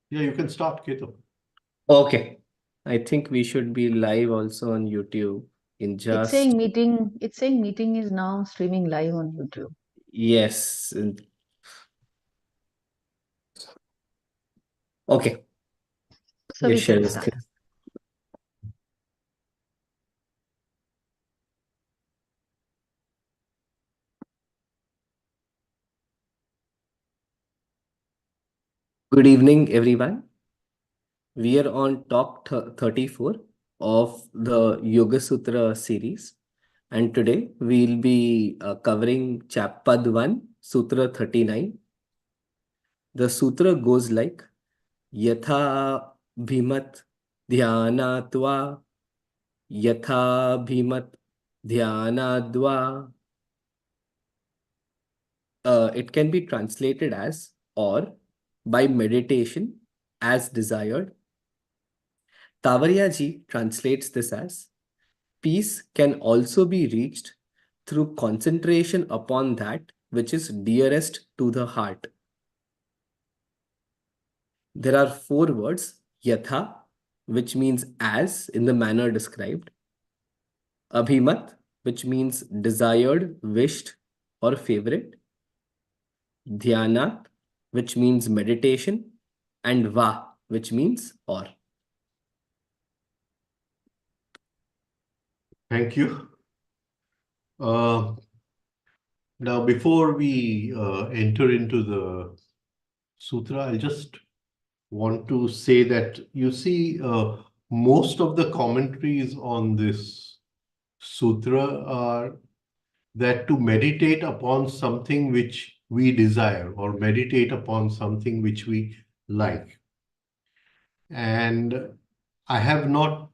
Yeah, you can start, Ketu. Okay. I think we should be live also on YouTube in It's saying just, meeting. It's saying meeting is now streaming live on YouTube. yes. Okay. So Let's we share can this start. thing. Good evening, everyone. We are on talk 34 of the Yogasutra series. And today we'll be covering Pad 1, Sutra 39. The sutra goes like Yatha Bhimat Dhyanatva Yatha Bhimat Dhyanadva. It can be translated as or by meditation as desired. Tavariaji translates this as peace can also be reached through concentration upon that which is dearest to the heart. There are four words yatha, which means as in the manner described, abhimat, which means desired, wished, or favorite, dhyanat, which means meditation, and va, which means or. Thank you. Uh, Now, before we enter into the sutra, I just want to say that you see, most of the commentaries on this sutra are that to meditate upon something which we desire or meditate upon something which we like. And I have not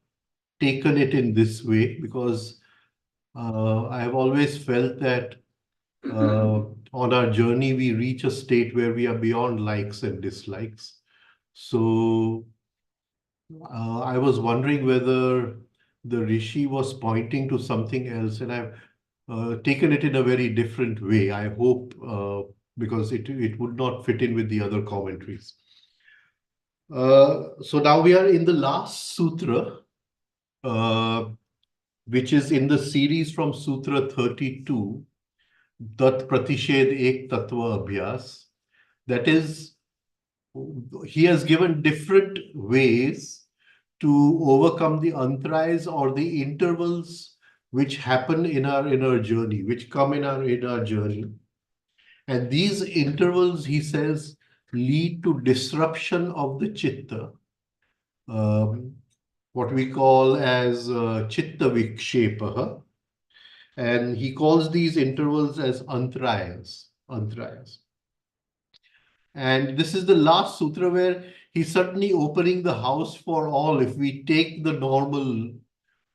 taken it in this way because I have always felt that on our journey, we reach a state where we are beyond likes and dislikes. So I was wondering whether the Rishi was pointing to something else, and I've taken it in a very different way. I hope because it would not fit in with the other commentaries. So now we are in the last sutra, uh, which is in the series from Sutra 32, Tat Pratished Ek Tattva Abhyas. That is, he has given different ways to overcome the antarayas or the intervals which happen in our inner journey, which come in our inner journey. And these intervals, he says, lead to disruption of the chitta, um, what we call as chitta vikshepaha. And he calls these intervals as antarayas. Antarayas. And this is the last sutra where he's certainly opening the house for all. If we take the normal,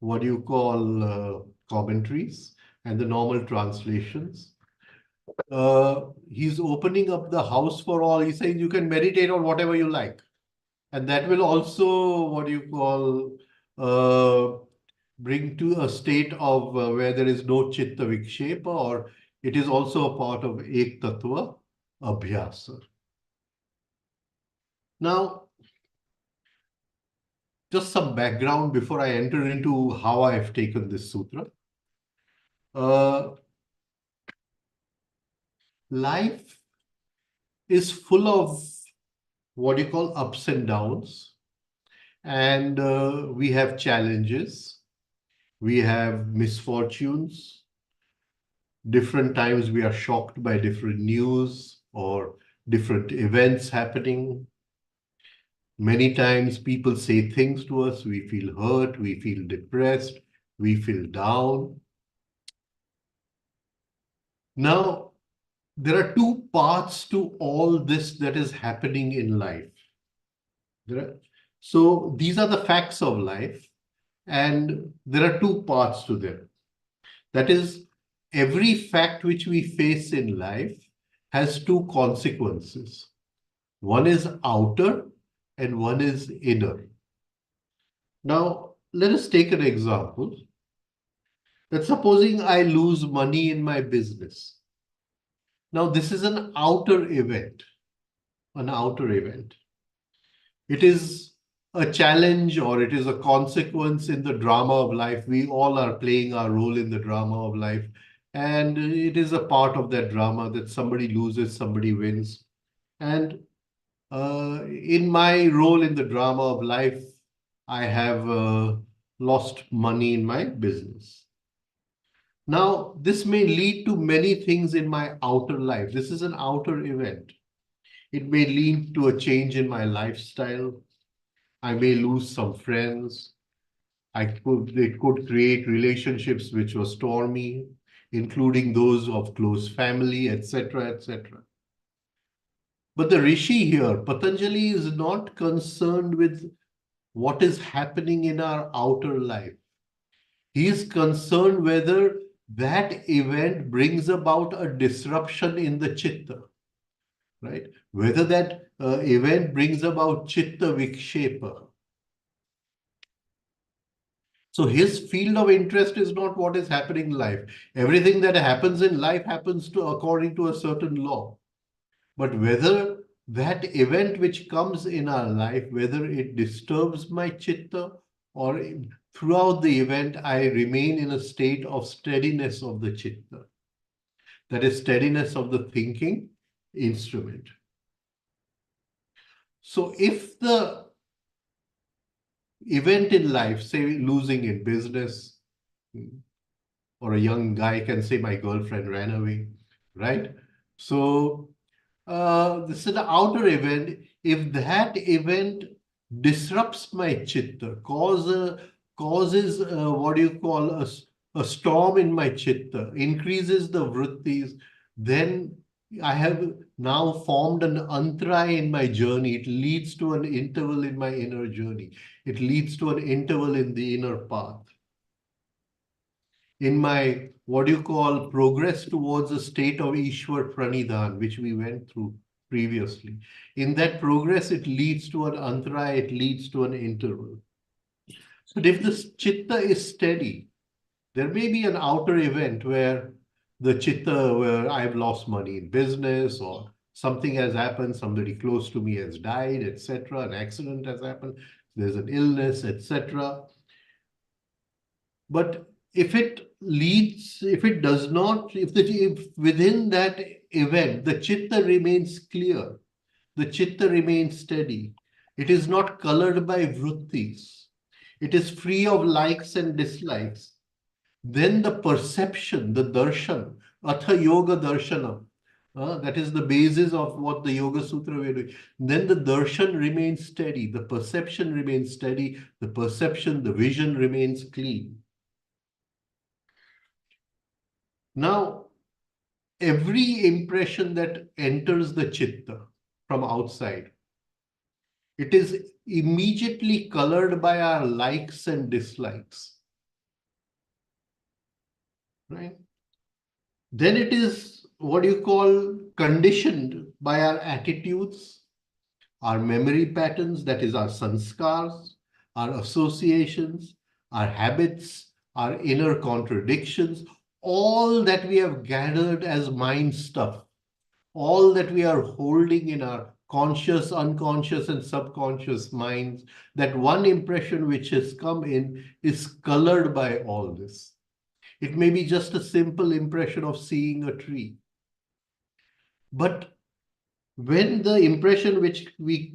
what do you call, commentaries and the normal translations, he's opening up the house for all. He's saying you can meditate on whatever you like. And that will also, what do you call, bring to a state of where there is no chitta vikshepa, or it is also a part of ek tattva abhyasa. Now, just some background before I enter into how I have taken this sutra. Uh, Life is full of what you call ups and downs, and we have challenges, we have misfortunes. Different times we are shocked by different news or different events happening. Many times people say things to us, we feel hurt, we feel depressed, we feel down. Now, there are two parts to all this that is happening in life. So these are the facts of life, and there are two parts to them. That is, every fact which we face in life has two consequences. One is outer and one is inner. Now, let us take an example. That supposing I lose money in my business. Now, this is an outer event, an outer event. It is a challenge or it is a consequence in the drama of life. We all are playing our role in the drama of life. And it is a part of that drama that somebody loses, somebody wins. And in my role in the drama of life, I have lost money in my business. Now, this may lead to many things in my outer life. This is an outer event. It may lead to a change in my lifestyle. I may lose some friends. It could create relationships which were stormy, including those of close family, etc., etc. But the Rishi here, Patanjali, is not concerned with what is happening in our outer life. He is concerned whether that event brings about a disruption in the chitta, right? Whether that event brings about chitta vikshepa. So his field of interest is not what is happening in life. Everything that happens in life happens according to a certain law. But whether that event which comes in our life, whether it disturbs my chitta or throughout the event, I remain in a state of steadiness of the chitta. That is steadiness of the thinking instrument. So if the event in life, say losing in business, or a young guy can say my girlfriend ran away, right? So this is the outer event. If that event disrupts my chitta, causes what do you call a storm in my chitta, increases the vrittis, then I have now formed an antaraya in my journey. It leads to an interval in my inner journey. It leads to an interval in the inner path. In my, what do you call, progress towards a state of Ishwar Pranidhan, which we went through previously. In that progress, it leads to an antaraya, it leads to an interval. So if the chitta is steady, there may be an outer event where the chitta, where I've lost money in business or something has happened, somebody close to me has died, etc. An accident has happened, there's an illness, etc. But if it leads, if it does not, if within that event, the chitta remains clear, the chitta remains steady, it is not colored by vrittis, it is free of likes and dislikes, then the perception, the darshan, atha yoga darshanam, that is the basis of what the Yogasutra we are doing. Then the darshan remains steady, the perception remains steady, the perception, the vision remains clean. Now, every impression that enters the chitta from outside, it is immediately colored by our likes and dislikes, right? Then it is what you call conditioned by our attitudes, our memory patterns, that is our sanskars, our associations, our habits, our inner contradictions, all that we have gathered as mind stuff, all that we are holding in our conscious, unconscious, and subconscious minds, that one impression which has come in is colored by all this. It may be just a simple impression of seeing a tree. But when the impression which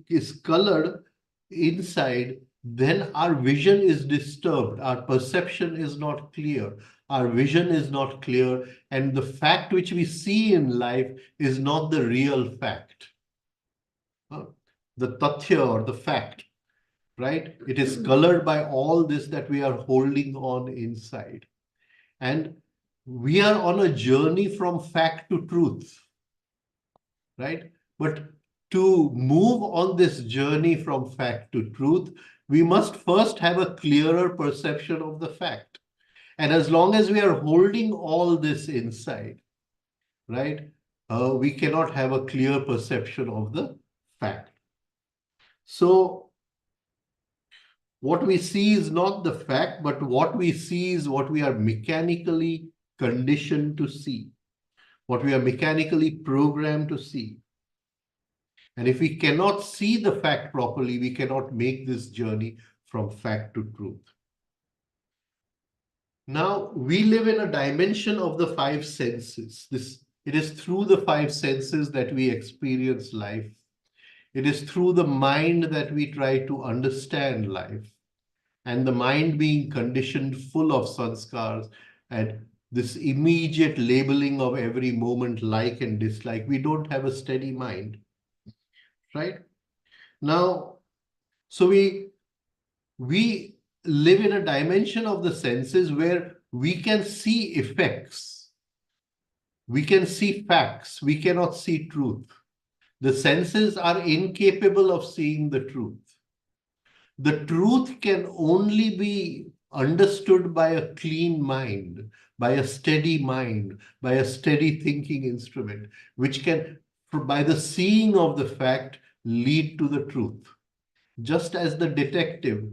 is colored inside, then our vision is disturbed, our perception is not clear, our vision is not clear, and the fact which we see in life is not the real fact. The tathya or the fact, right? It is colored by all this that we are holding on inside. And we are on a journey from fact to truth, right? But to move on this journey from fact to truth, we must first have a clearer perception of the fact. And as long as we are holding all this inside, right, we cannot have a clear perception of the fact. So what we see is not the fact, but what we see is what we are mechanically conditioned to see, what we are mechanically programmed to see. And if we cannot see the fact properly, we cannot make this journey from fact to truth. Now, we live in a dimension of the five senses. It is through the five senses that we experience life. It is through the mind that we try to understand life. And the mind being conditioned full of sanskars and this immediate labeling of every moment, like and dislike, we don't have a steady mind, right? Now, so we live in a dimension of the senses where we can see effects, we can see facts, we cannot see truth. The senses are incapable of seeing the truth. The truth can only be understood by a clean mind, by a steady mind, by a steady thinking instrument, which can, by the seeing of the fact, lead to the truth. Just as the detective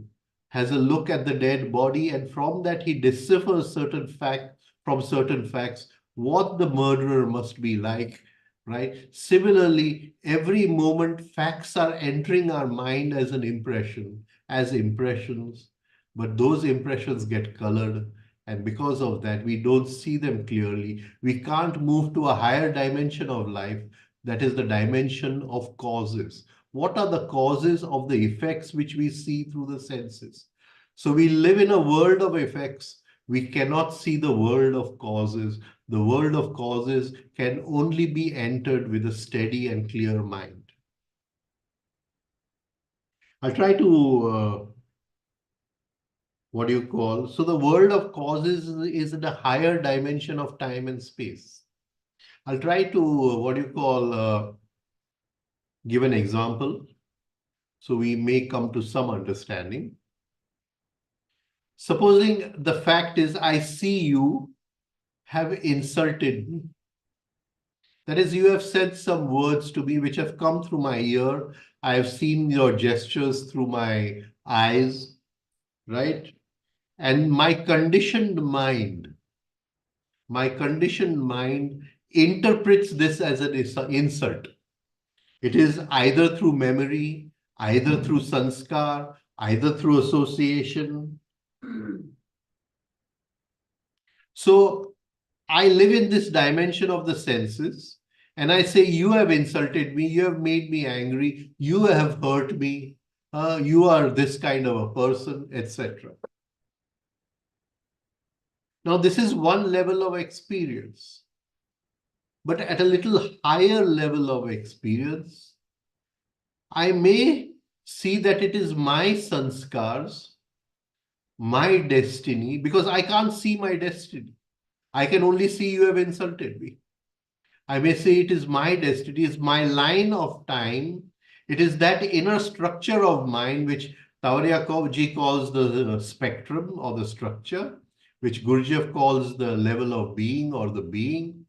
has a look at the dead body and from that he deciphers certain facts from certain facts, what the murderer must be like, right? Similarly, every moment facts are entering our mind as an impression, as impressions, but those impressions get colored. And because of that, we don't see them clearly. We can't move to a higher dimension of life, that is the dimension of causes. What are the causes of the effects which we see through the senses? So we live in a world of effects. We cannot see the world of causes. The world of causes can only be entered with a steady and clear mind. I'll try to, so the world of causes is in a higher dimension of time and space. I'll try to, give an example, so we may come to some understanding. Supposing the fact is, I see you have insulted me. That is, you have said some words to me which have come through my ear. I have seen your gestures through my eyes, right? And my conditioned mind interprets this as an insult. It is either through memory, either through sanskar, either through association. So I live in this dimension of the senses, and I say, you have insulted me, you have made me angry, you have hurt me, you are this kind of a person, etc. Now, this is one level of experience. But at a little higher level of experience, I may see that it is my sanskars, my destiny, because I can't see my destiny. I can only see you have insulted me. I may say it is my destiny, it's my line of time. It is that inner structure of mind which Tavariaji calls the spectrum or the structure, which Gurdjieff calls the level of being or the being,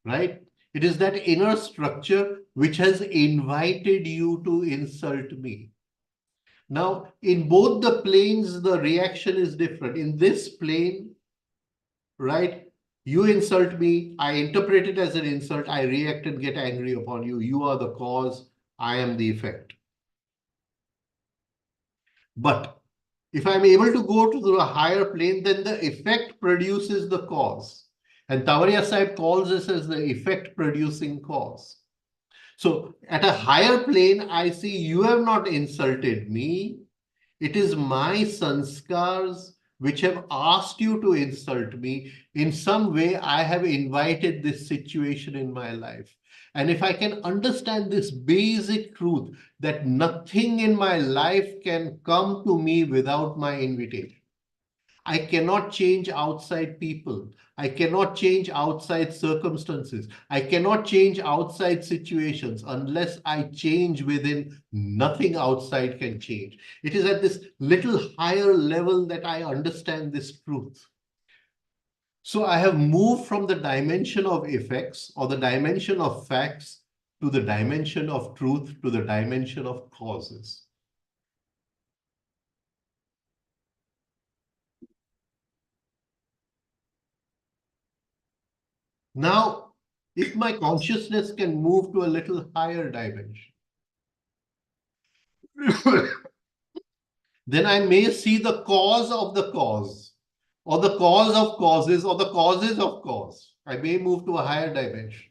right? It is that inner structure which has invited you to insult me. Now, in both the planes, the reaction is different. In this plane, right, you insult me, I interpret it as an insult, I react and get angry upon you. You are the cause, I am the effect. But if I'm able to go to the higher plane, then the effect produces the cause. And Tavaria Sahib calls this as the effect producing cause. So at a higher plane, I see you have not insulted me. It is my sanskars which have asked you to insult me. In some way, I have invited this situation in my life. And if I can understand this basic truth that nothing in my life can come to me without my invitation. I cannot change outside people. I cannot change outside circumstances. I cannot change outside situations. Unless I change within, nothing outside can change. It is at this little higher level that I understand this truth. So I have moved from the dimension of effects or the dimension of facts to the dimension of truth, to the dimension of causes. Now, if my consciousness can move to a little higher dimension, then I may see the cause of the cause, or the cause of causes, or the causes of cause. I may move to a higher dimension.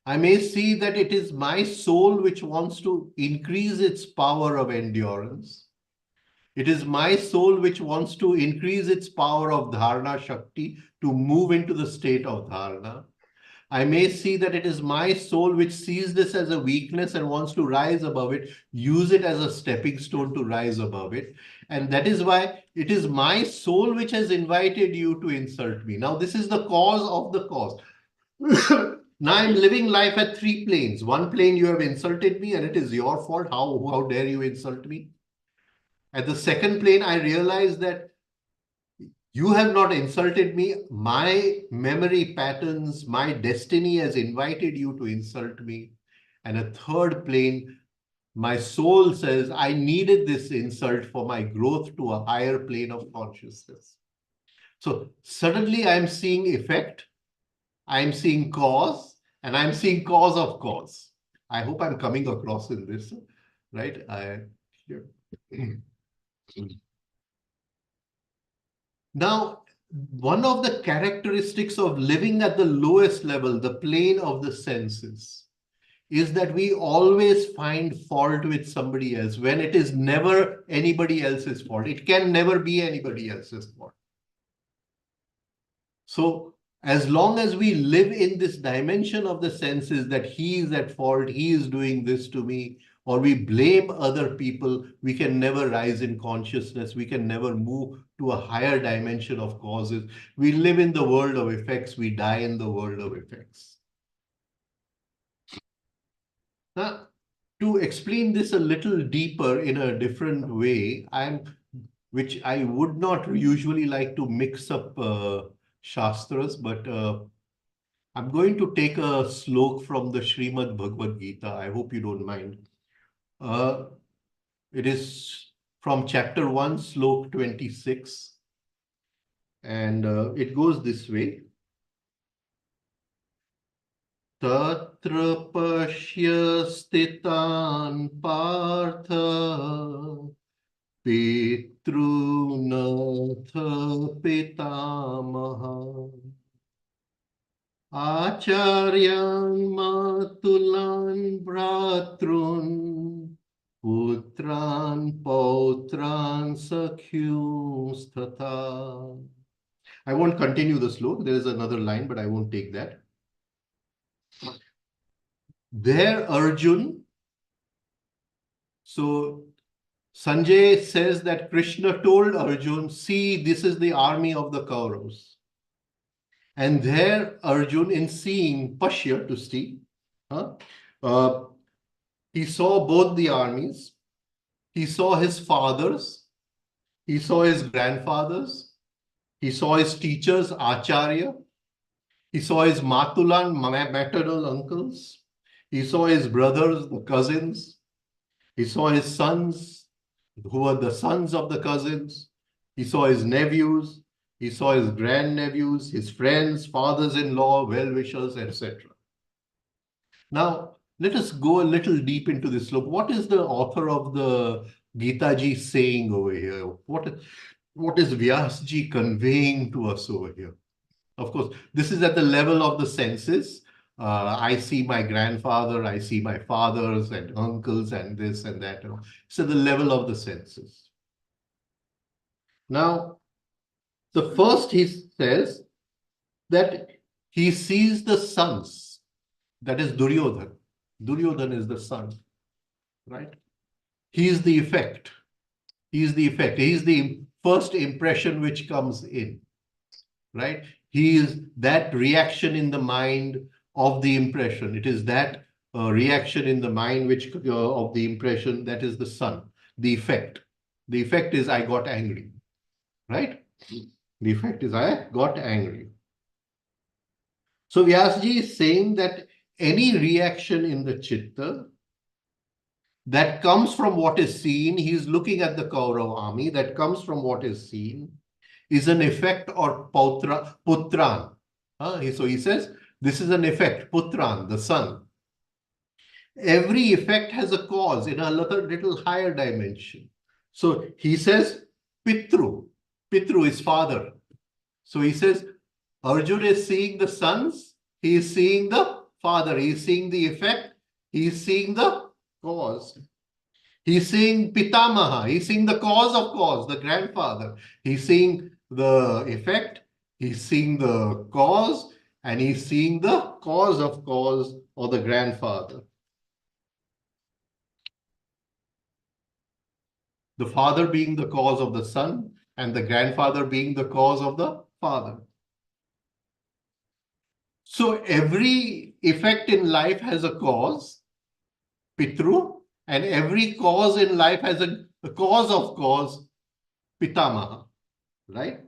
I may see that it is my soul which wants to increase its power of endurance. It is my soul which wants to increase its power of dharana shakti to move into the state of dharana. I may see that it is my soul which sees this as a weakness and wants to rise above it, use it as a stepping stone to rise above it. And that is why it is my soul which has invited you to insult me. Now, this is the cause of the cause. Now I'm living life at three planes. One plane, you have insulted me and it is your fault. How dare you insult me? At the second plane, I realize that you have not insulted me. My memory patterns, my destiny has invited you to insult me. And a third plane, my soul says, I needed this insult for my growth to a higher plane of consciousness. So suddenly I'm seeing effect, I'm seeing cause, and I'm seeing cause of cause. I hope I'm coming across in this, right? Now, one of the characteristics of living at the lowest level, the plane of the senses, is that we always find fault with somebody else when it is never anybody else's fault. It can never be anybody else's fault. So as long as we live in this dimension of the senses that he is at fault, he is doing this to me, or we blame other people, we can never rise in consciousness. We can never move to a higher dimension of causes. We live in the world of effects. We die in the world of effects. Now, to explain this a little deeper in a different way, which I would not usually like to mix up Shastras, but I'm going to take a slok from the Srimad Bhagavad Gita. I hope you don't mind. It is from chapter 1, slok 26. And it goes this way. Tatra pashya stitan partha Pitrunath pitamaha Acharyan matulan bhratrun Putran pautran sakhyus tata. I won't continue the sloka. There is another line, but I won't take that. There Arjun, so Sanjay says that Krishna told Arjun, see, this is the army of the Kauravas. And there Arjun, in seeing Pashya, to see, he saw both the armies. He saw his fathers. He saw his grandfathers. He saw his teachers, Acharya. He saw his Matulan, maternal uncles. He saw his brothers, the cousins. He saw his sons, who were the sons of the cousins. He saw his nephews. He saw his grandnephews, his friends, fathers-in-law, well-wishers, etc. Now, let us go a little deep into this. Look, what is the author of the Gita Ji saying over here? What is Vyas Ji conveying to us over here? Of course, this is at the level of the senses. I see my grandfather, I see my fathers and uncles and this and that. So the level of the senses. Now, the first he says that he sees the sons. That is Duryodhan. Duryodhan is the son, right? He is the effect. He is the effect. He is the first impression which comes in, right? He is that reaction in the mind of the impression. It is that reaction in the mind which of the impression that is the son, the effect. The effect is I got angry, right? The effect is I got angry. So Vyasji is saying that any reaction in the chitta that comes from what is seen, he is looking at the Kaurav army, that comes from what is seen, is an effect or putran. So he says, this is an effect, putran, the son. every effect has a cause in a little higher dimension. So he says, Pitru. Pitru is father. So he says, Arjuna is seeing the sons, he is seeing the father, he is seeing the effect, he is seeing the cause. He's seeing Pitamaha, he's seeing the cause of cause, the grandfather. He's seeing the effect, he's seeing the cause, and he's seeing the cause of cause, or the grandfather. The father being the cause of the son, and the grandfather being the cause of the father. So every effect in life has a cause, Pitru, and every cause in life has a cause of cause, Pitamaha, right?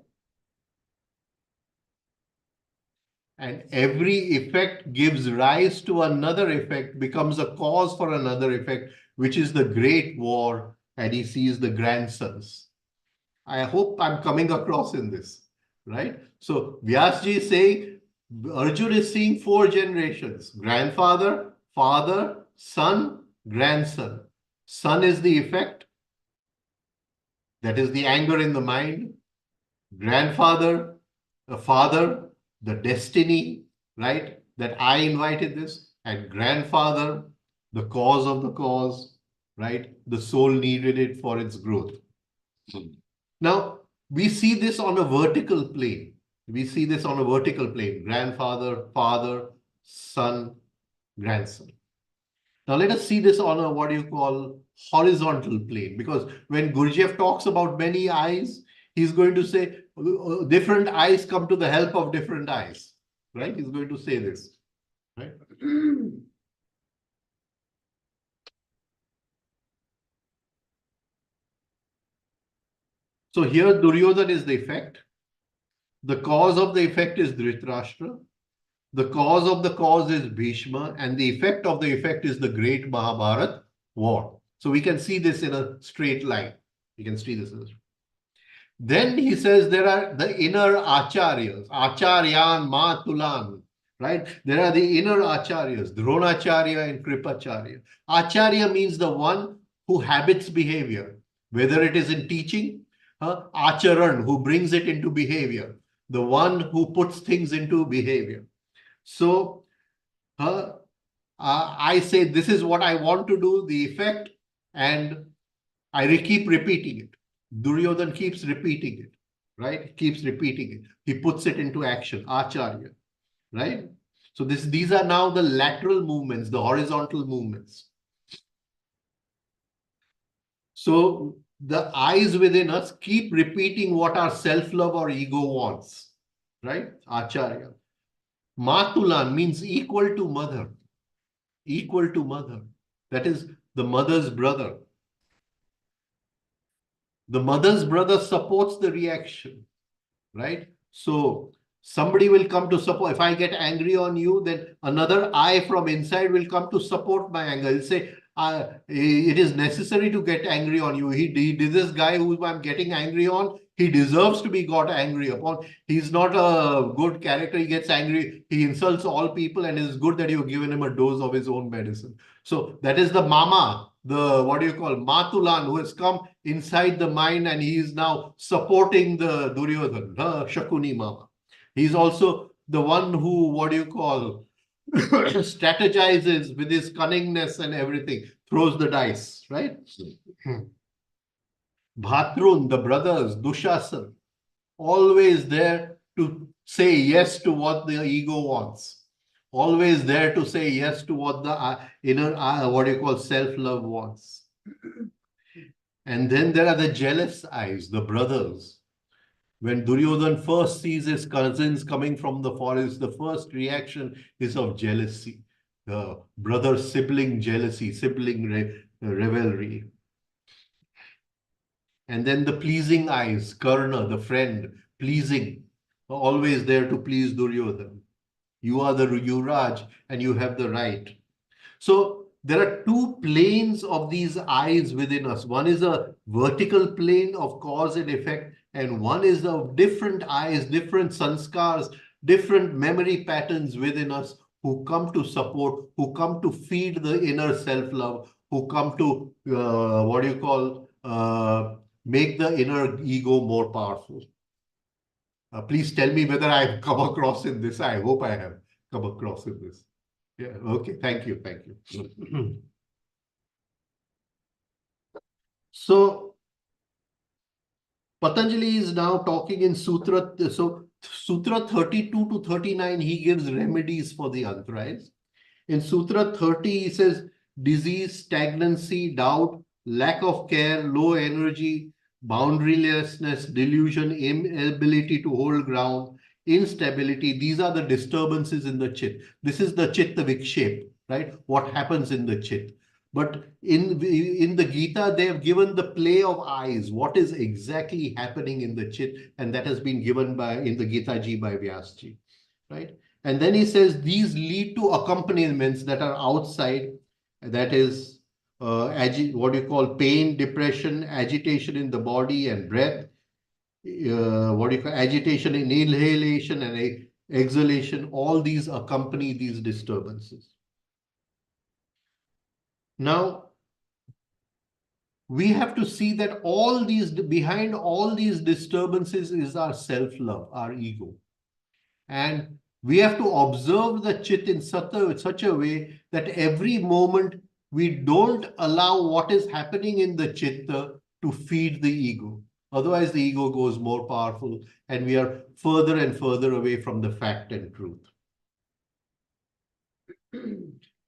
And every effect gives rise to another effect, becomes a cause for another effect, which is the great war, and he sees the grandsons. I hope I'm coming across in this, right? So Vyasji is saying, Arjuna is seeing 4 generations: grandfather, father, son, grandson. Son is the effect, that is the anger in the mind. Grandfather, the father, the destiny, right? That I invited this. And grandfather, the cause of the cause, right? The soul needed it for its growth. Now, we see this on a vertical plane. We see this on a vertical plane: grandfather, father, son, grandson. Now, let us see this on a, what do you call, horizontal plane. Because when Gurdjieff talks about many eyes, he's going to say different eyes come to the help of different eyes, right? He's going to say this, right? So here Duryodhana is the effect. The cause of the effect is Dhritarashtra. The cause of the cause is Bhishma, and the effect of the effect is the great Mahabharat war. So we can see this in a straight line. You can see this. Then he says there are the inner acharyas, acharyan, matulan, right? There are the inner acharyas, Dronacharya and Kripacharya. Acharya means the one who habits behavior, whether it is in teaching, acharan, who brings it into behavior, the one who puts things into behavior. So I say, this is what I want to do, the effect, and I keep repeating it. Duryodhan keeps repeating it, right? Keeps repeating it. He puts it into action, Acharya, right? So these are now the lateral movements, the horizontal movements. So the eyes within us keep repeating what our self-love or ego wants, right? Acharya. Matulan means equal to mother. Equal to mother. That is the mother's brother. The mother's brother supports the reaction, right? So somebody will come to support. If I get angry on you, then another I from inside will come to support my anger. He'll say, it is necessary to get angry on you. He did this guy who I'm getting angry on, he deserves to be got angry upon. He's not a good character. He gets angry. He insults all people, and it is good that you've given him a dose of his own medicine. So that is the mama, the, what do you call, Matulan, who has come inside the mind, and he is now supporting the Duryodhana, Shakuni mama. He's also the one who, what do you call, strategizes with his cunningness and everything, throws the dice, right? Bhatrun, the brothers, Dushasan, always there to say yes to what the ego wants. Always there to say yes to what the inner, what do you call, self-love wants. And then there are the jealous eyes, the brothers. When Duryodhan first sees his cousins coming from the forest, the first reaction is of jealousy. The brother-sibling jealousy, sibling rivalry. And then the pleasing eyes, Karna, the friend, pleasing, always there to please Duryodhana. You are the Yuvraj and you have the right. So there are 2 planes of these eyes within us. One is a vertical plane of cause and effect, and one is of different eyes, different sanskars, different memory patterns within us, who come to support, who come to feed the inner self-love, who come to, make the inner ego more powerful. Please tell me whether I've come across in this. I hope I have come across in this. Yeah, okay, thank you, thank you. So, Patanjali is now talking in Sutra. So, Sutra 32 to 39, he gives remedies for the antarayas. In Sutra 30, he says disease, stagnancy, doubt, lack of care, low energy, boundarylessness, delusion, inability to hold ground, instability. These are the disturbances in the chit. This is the chitta vikshep, right? What happens in the chit. But in the Gita, they have given the play of eyes, what is exactly happening in the chit, and that has been given in the Gita Ji by Vyasji, right? And then he says these lead to accompaniments that are outside, that is what you call pain, depression, agitation in the body and breath, agitation in inhalation and exhalation. All these accompany these disturbances. Now, we have to see that behind all these disturbances is our self-love, our ego. And we have to observe the chit in such a way that every moment we don't allow what is happening in the chitta to feed the ego. Otherwise, the ego goes more powerful and we are further and further away from the fact and truth.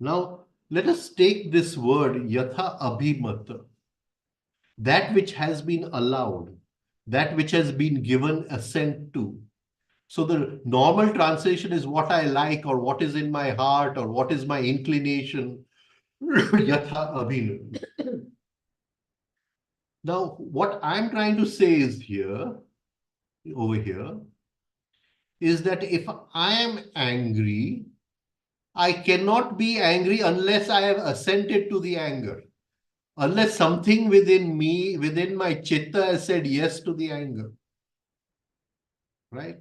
Now, let us take this word, yatha abhimata, that which has been allowed, that which has been given assent to. So the normal translation is what I like, or what is in my heart, or what is my inclination. Yatha abhinam. Now, what I'm trying to say is over here, is that if I am angry, I cannot be angry unless I have assented to the anger. Unless something within me, within my chitta, has said yes to the anger. Right?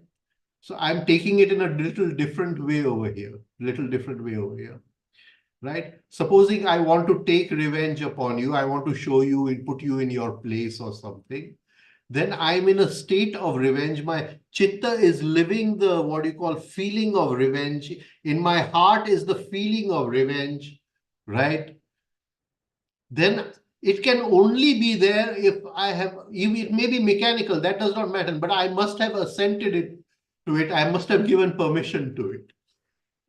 So I'm taking it in a little different way over here. Right? Supposing I want to take revenge upon you, I want to show you and put you in your place or something, then I'm in a state of revenge. My chitta is living the feeling of revenge. In my heart is the feeling of revenge, right? Then it can only be there if it may be mechanical, that does not matter, but I must have assented to it. I must have given permission to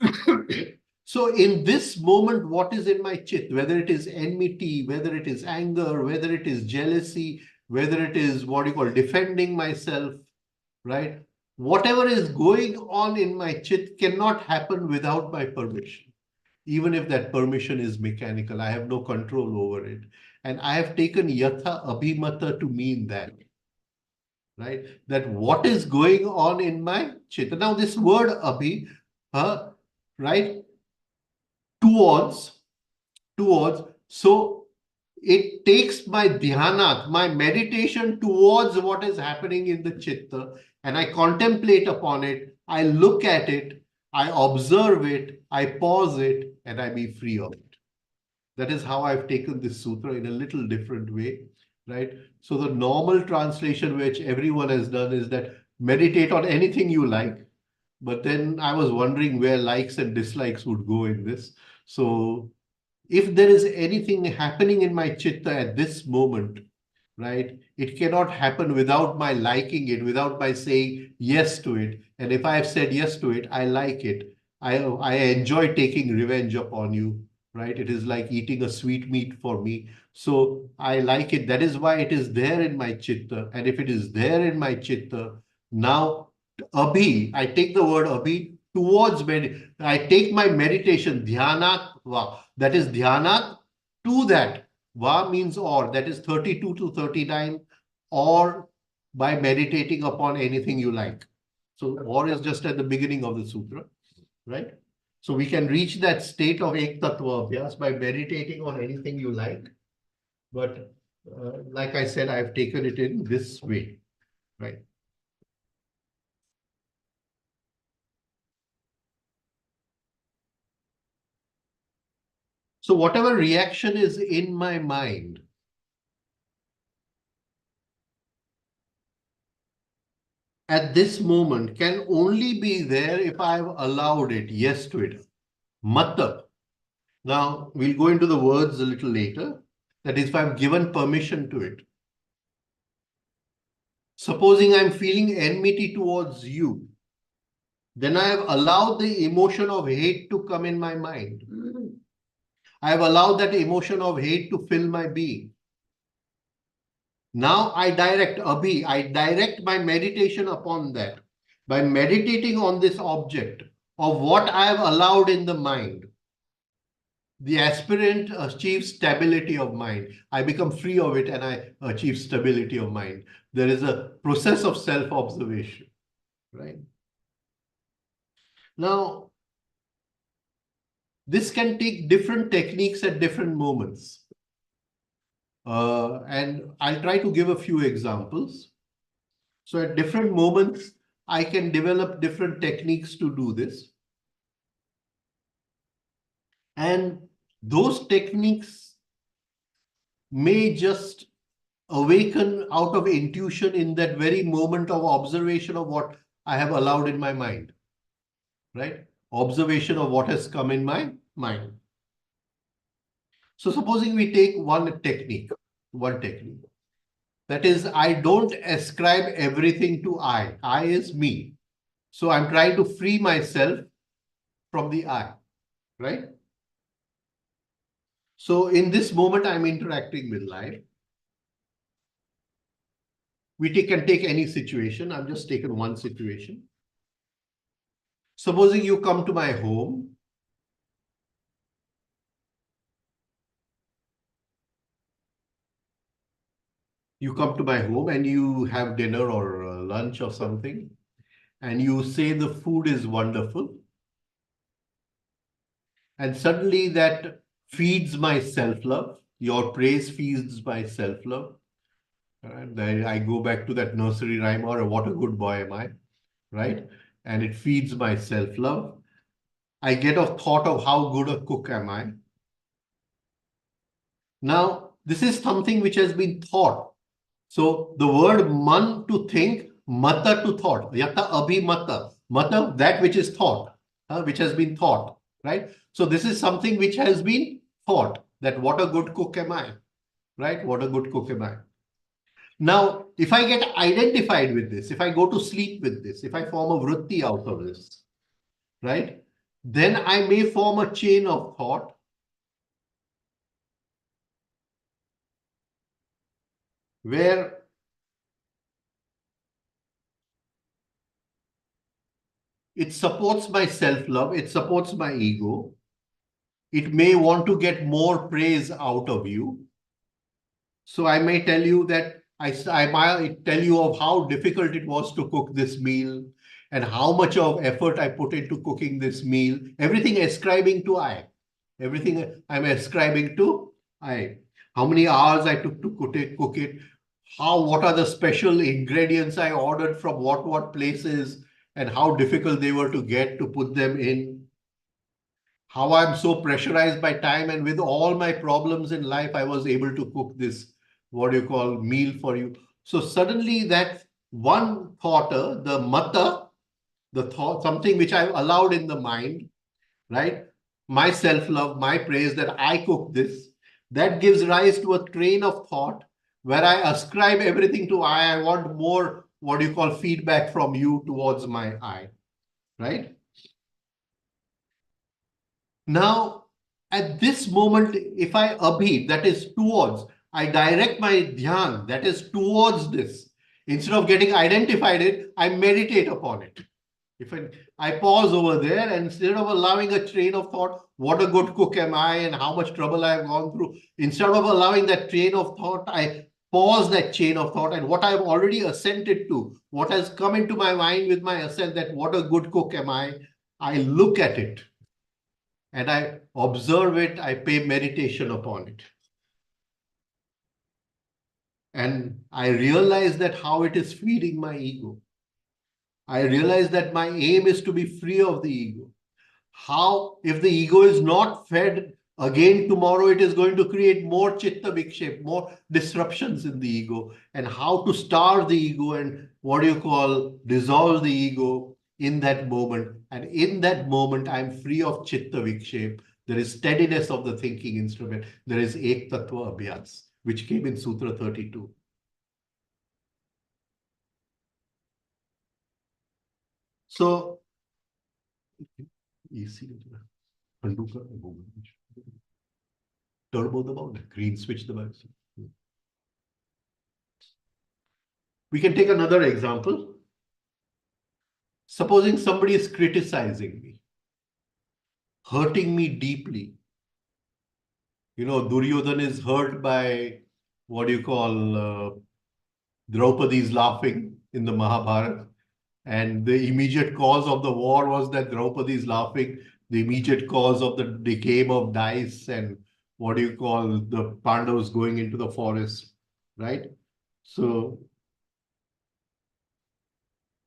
it. So in this moment, what is in my chit, whether it is enmity, whether it is anger, whether it is jealousy, whether it is defending myself, right? Whatever is going on in my chit cannot happen without my permission. Even if that permission is mechanical, I have no control over it. And I have taken yatha abhimata to mean that, right? That what is going on in my chitta. Now, this word abhi, right? Towards. So it takes my dhyanat, my meditation towards what is happening in the chitta, and I contemplate upon it, I look at it, I observe it, I pause it, and I be free of it. That is how I've taken this sutra in a little different way, right? So the normal translation which everyone has done is that meditate on anything you like. But then I was wondering where likes and dislikes would go in this. So if there is anything happening in my chitta at this moment, right, it cannot happen without my liking it, without my saying yes to it. And if I have said yes to it, I like it. I enjoy taking revenge upon you, right? It is like eating a sweet meat for me. So I like it. That is why it is there in my chitta. And if it is there in my chitta, now abhi, I take the word abhi towards I take my meditation, dhyanat va. That is dhyanat to that. Va means or. That is 32 to 39, or by meditating upon anything you like. So or is just at the beginning of the sutra, right? So we can reach that state of ek tattva abhyas by meditating on anything you like. But like I said, I've taken it in this way, right? So whatever reaction is in my mind, at this moment can only be there if I've allowed it, yes to it. Mata. Now, we'll go into the words a little later. That is, if I've given permission to it. Supposing I'm feeling enmity towards you, then I have allowed the emotion of hate to come in my mind. I have allowed that emotion of hate to fill my being. Now I direct my meditation upon that. By meditating on this object of what I have allowed in the mind, the aspirant achieves stability of mind. I become free of it and I achieve stability of mind. There is a process of self-observation, right? Now, this can take different techniques at different moments. And I'll try to give a few examples. So at different moments, I can develop different techniques to do this. And those techniques may just awaken out of intuition in that very moment of observation of what I have allowed in my mind, right? Observation of what has come in my mind. So supposing we take one technique. That is, I don't ascribe everything to I. I is me. So I'm trying to free myself from the I, right? So in this moment, I'm interacting with life. Can take any situation. I've just taken one situation. Supposing you come to my home. You come to my home and you have dinner or lunch or something, and you say the food is wonderful. And suddenly that feeds my self-love. Your praise feeds my self-love. And I go back to that nursery rhyme, or what a good boy am I, right? And it feeds my self-love. I get a thought of how good a cook am I. Now, this is something which has been thought. So the word man to think, mata to thought, yata abhimata, mata, that which is thought, which has been thought, right? So this is something which has been thought, that what a good cook am I, right? What a good cook am I. Now, if I get identified with this, if I go to sleep with this, if I form a vritti out of this, right? Then I may form a chain of thought where it supports my self-love, it supports my ego. It may want to get more praise out of you. So I may tell you that I might tell you of how difficult it was to cook this meal and how much of effort I put into cooking this meal. Everything ascribing to I. Everything I'm ascribing to I. How many hours I took to cook it. What are the special ingredients I ordered from what places, and how difficult they were to get to put them in. How I'm so pressurized by time, and with all my problems in life, I was able to cook this, what you call, meal for you. So suddenly that one thought, the mata, the thought, something which I've allowed in the mind, right? My self-love, my praise that I cook this, that gives rise to a train of thought where I ascribe everything to I. I want more, what you call, feedback from you towards my I, right? Now, at this moment, if I abhi, that is towards, I direct my dhyan, that is towards this. Instead of getting identified it, I meditate upon it. If I pause over there, and instead of allowing a train of thought, what a good cook am I and how much trouble I have gone through, instead of allowing that train of thought, I pause that chain of thought, and what I have already assented to, what has come into my mind with my assent, that what a good cook am I look at it and I observe it, I pay meditation upon it. And I realize that how it is feeding my ego. I realize that my aim is to be free of the ego. How, if the ego is not fed Again, tomorrow it is going to create more chitta vikshep, more disruptions in the ego, and how to starve the ego and what you call dissolve the ego in that moment. And in that moment, I'm free of chitta vikshep. There is steadiness of the thinking instrument. There is ek tattva abhyas, which came in Sutra 32. So, turbo दबाओ, green switch दबाओ. We can take another example. Supposing somebody is criticizing me, hurting me deeply. You know, Duryodhan is hurt by what do you call Draupadi's laughing in the Mahabharata. And the immediate cause of the war was that Draupadi is laughing. The immediate cause of the game of dice and what do you call the Pandavas going into the forest, right? So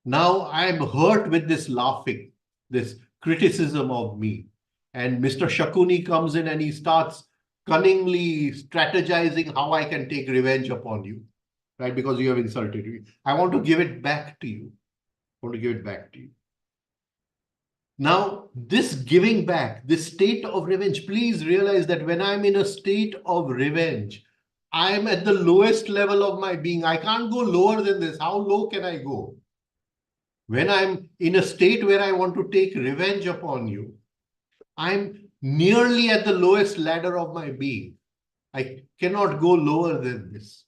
now I am hurt with this laughing, this criticism of me. And Mr. Shakuni comes in and he starts cunningly strategizing how I can take revenge upon you, right? Because you have insulted me. I want to give it back to you. I want to give it back to you. Now, this giving back, this state of revenge, please realize that when I'm in a state of revenge, I'm at the lowest level of my being. I can't go lower than this. How low can I go? When I'm in a state where I want to take revenge upon you, I'm nearly at the lowest ladder of my being. I cannot go lower than this,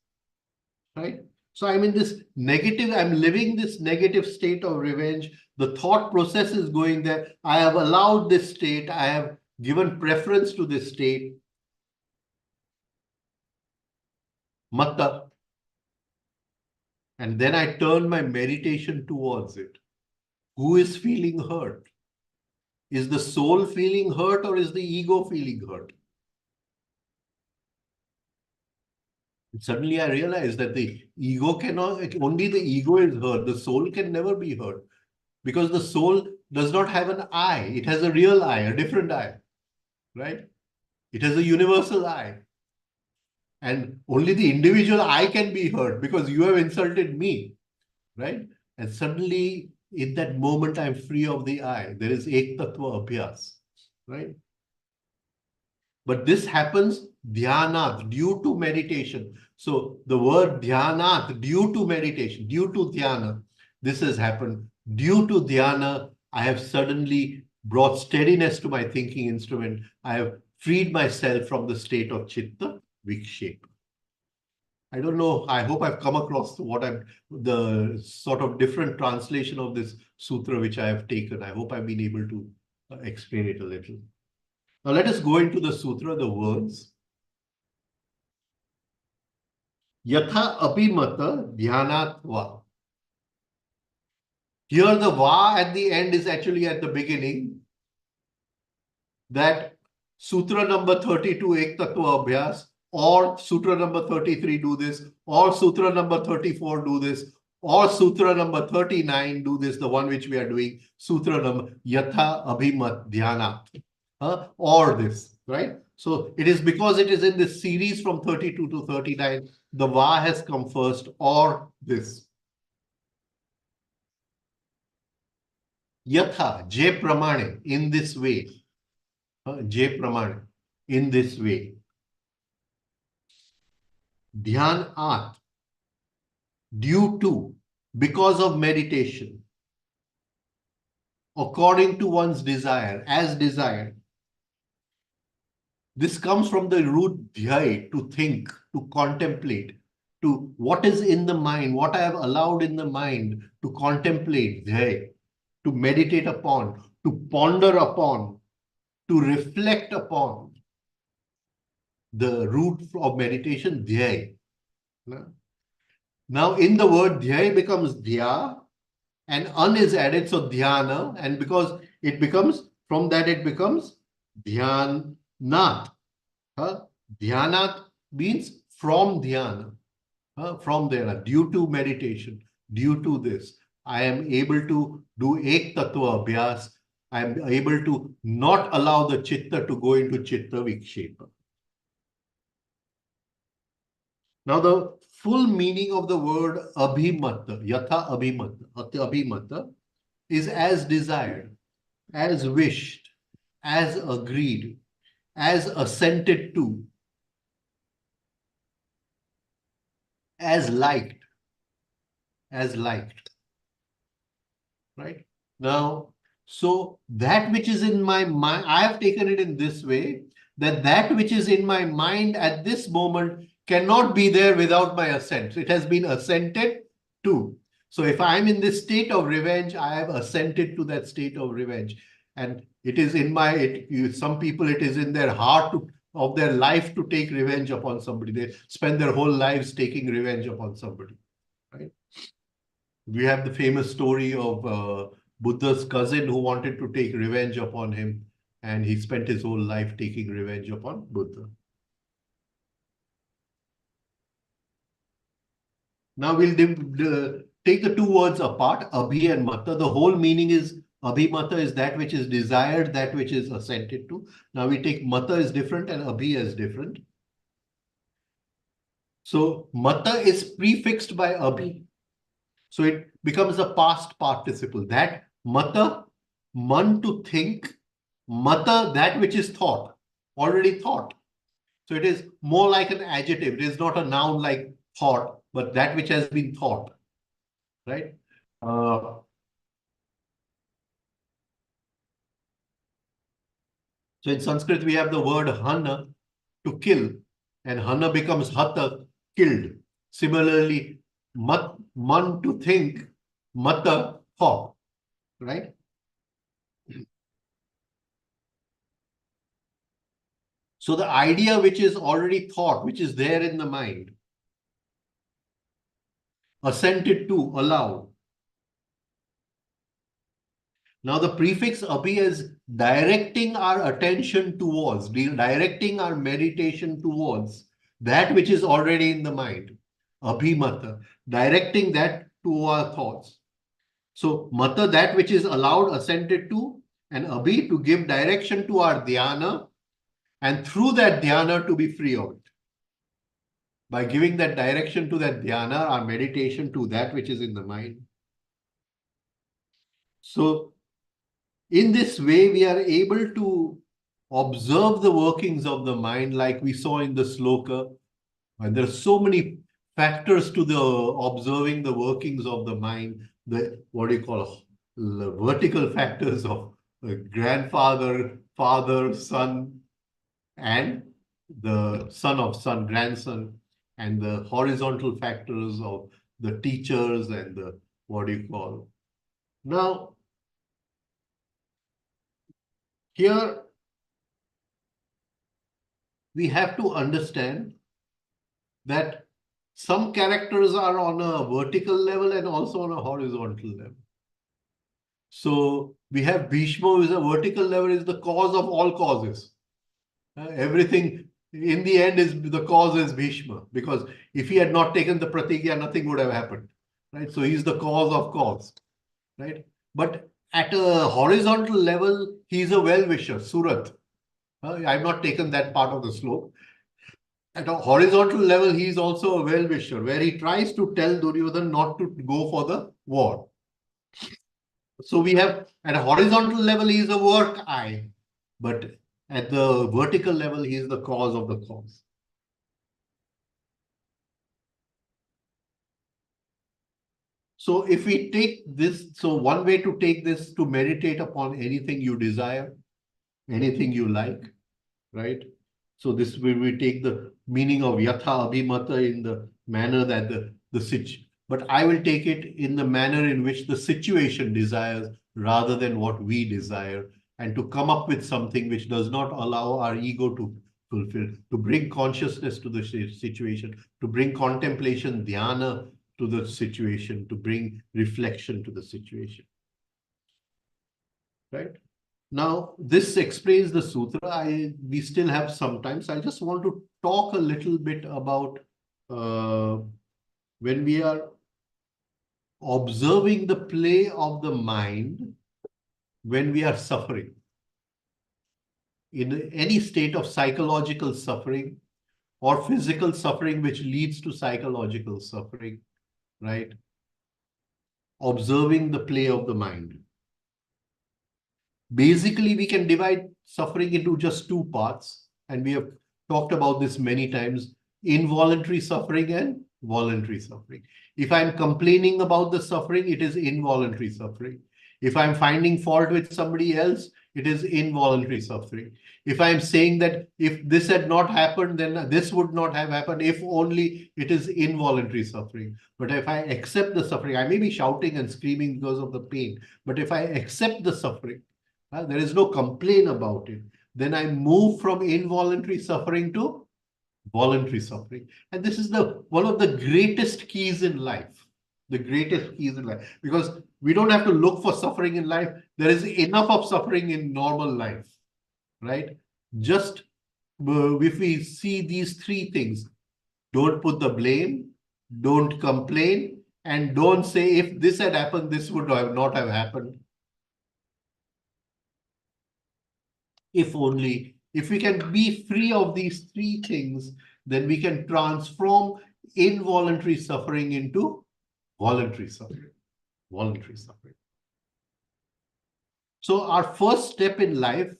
right? So I'm in this negative, I'm living this negative state of revenge. The thought process is going there. I have allowed this state. I have given preference to this state. Matta. And then I turn my meditation towards it. Who is feeling hurt? Is the soul feeling hurt or is the ego feeling hurt? Suddenly I realized that the ego cannot, only the ego is hurt. The soul can never be hurt because the soul does not have an I. It has a real I, a different I, right? It has a universal I. And only the individual I can be hurt because you have insulted me, right? And suddenly in that moment, I'm free of the I. There is ek tattva abhyas, right? But this happens dhyanat, due to meditation. So the word dhyanat, due to meditation, due to dhyana, this has happened. Due to dhyana, I have suddenly brought steadiness to my thinking instrument. I have freed myself from the state of chitta vikshep. I don't know. I hope I've come across the sort of different translation of this sutra which I have taken. I hope I've been able to explain it a little. Now let us go into the sutra, the words. Yatha abhimata dhyanat va. Here the va at the end is actually at the beginning. That sutra number 32, ek tattva abhyas, or sutra number 33, do this, or sutra number 34, do this, or sutra number 39, do this, the one which we are doing, sutra number yatha abhimat dhyana, or this, right? So it is because it is in this series from 32 to 39, the va has come first, or this. Yatha, je pramane, in this way. Je pramane, in this way. Dhyan at, due to, because of meditation, according to one's desire, as desired. This comes from the root dhyay, to think, to contemplate, to what is in the mind, what I have allowed in the mind to contemplate, dhyay, to meditate upon, to ponder upon, to reflect upon. The root of meditation, dhyay. Now, in the word dhyay becomes dhya, and an is added, so dhyana, and because it becomes, from that it becomes dhyanat. Dhyanat means from dhyana, from there, due to meditation, due to this, I am able to do ek tattva abhyas, I am able to not allow the chitta to go into chitta vikshepa. Now, the full meaning of the word abhimata, yatha abhimata, is as desired, as wished, as agreed, as assented to, as liked, right? Now, so that which is in my mind, I have taken it in this way, that which is in my mind at this moment cannot be there without my assent. It has been assented to. So if I'm in this state of revenge, I have assented to that state of revenge. And it is in my, some people, it is in their heart of their life to take revenge upon somebody. They spend their whole lives taking revenge upon somebody, right? We have the famous story of Buddha's cousin who wanted to take revenge upon him, and he spent his whole life taking revenge upon Buddha. Now we'll take the two words apart, abhi and mata. The whole meaning is abhimata is that which is desired, that which is assented to. Now we take mata is different and abhi is different. So mata is prefixed by abhi. So it becomes a past participle. That mata, man to think, mata, that which is thought, already thought. So it is more like an adjective. It is not a noun like thought, but that which has been thought, right? So in Sanskrit, we have the word hana, to kill, and hana becomes hatha, killed. Similarly, man to think, mata, thought, right? So the idea which is already thought, which is there in the mind, assented to, allowed. Now the prefix abhi is directing our attention towards, directing our meditation towards that which is already in the mind. Abhimata, directing that to our thoughts. So mata, that which is allowed, assented to, and abhi, to give direction to our dhyana, and through that dhyana to be free of it. By giving that direction to that dhyana, our meditation to that which is in the mind. So in this way, we are able to observe the workings of the mind like we saw in the sloka. And there are so many factors to the observing the workings of the mind, the what do you call the vertical factors of grandfather, father, son, and the son of son, grandson, and the horizontal factors of the teachers and the what do you call. Now, here we have to understand that some characters are on a vertical level and also on a horizontal level. So we have Bhishma, who is a vertical level, is the cause of all causes. Everything in the end is the cause is Bhishma, because if he had not taken the pratigya, nothing would have happened. Right? So he's the cause of cause. Right? But at a horizontal level, he's a well-wisher, Surat. I've not taken that part of the slope. At a horizontal level, he is also a well-wisher, where he tries to tell Duryodhan not to go for the war. So we have, at a horizontal level, he is a work eye, but at the vertical level, he is the cause of the cause. So if we take this, so one way to take this to meditate upon anything you desire, anything you like, right? So this will we take the meaning of yatha abhimata in the manner that the situation, but I will take it in the manner in which the situation desires rather than what we desire, and to come up with something which does not allow our ego to fulfill, to bring consciousness to the situation, to bring contemplation, dhyana to the situation, to bring reflection to the situation. Right? Now, this explains the sutra. We still have some time, so I just want to talk a little bit about when we are observing the play of the mind, when we are suffering, in any state of psychological suffering or physical suffering which leads to psychological suffering, right? Observing the play of the mind. Basically, we can divide suffering into just two parts, and we have talked about this many times: involuntary suffering and voluntary suffering. If I'm complaining about the suffering, it is involuntary suffering. If I'm finding fault with somebody else, it is involuntary suffering. If I'm saying that if this had not happened, then this would not have happened, if only, it is involuntary suffering. But if I accept the suffering, I may be shouting and screaming because of the pain, but if I accept the suffering, there is no complaint about it, then I move from involuntary suffering to voluntary suffering. And this is one of the greatest keys in life. The greatest keys in life. Because we don't have to look for suffering in life. There is enough of suffering in normal life. Right? Just if we see these three things: don't put the blame, don't complain, and don't say if this had happened, this would not have happened. If only, if we can be free of these three things, then we can transform involuntary suffering into voluntary suffering. Voluntary suffering. So our first step in life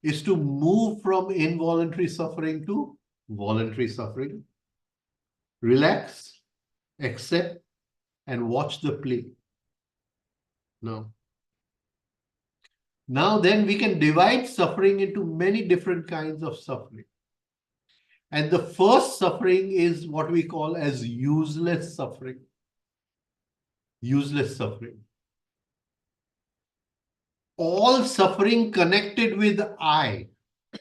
is to move from involuntary suffering to voluntary suffering. Relax, accept, and watch the play. Now then we can divide suffering into many different kinds of suffering. And the first suffering is what we call as useless suffering. Useless suffering. All suffering connected with I,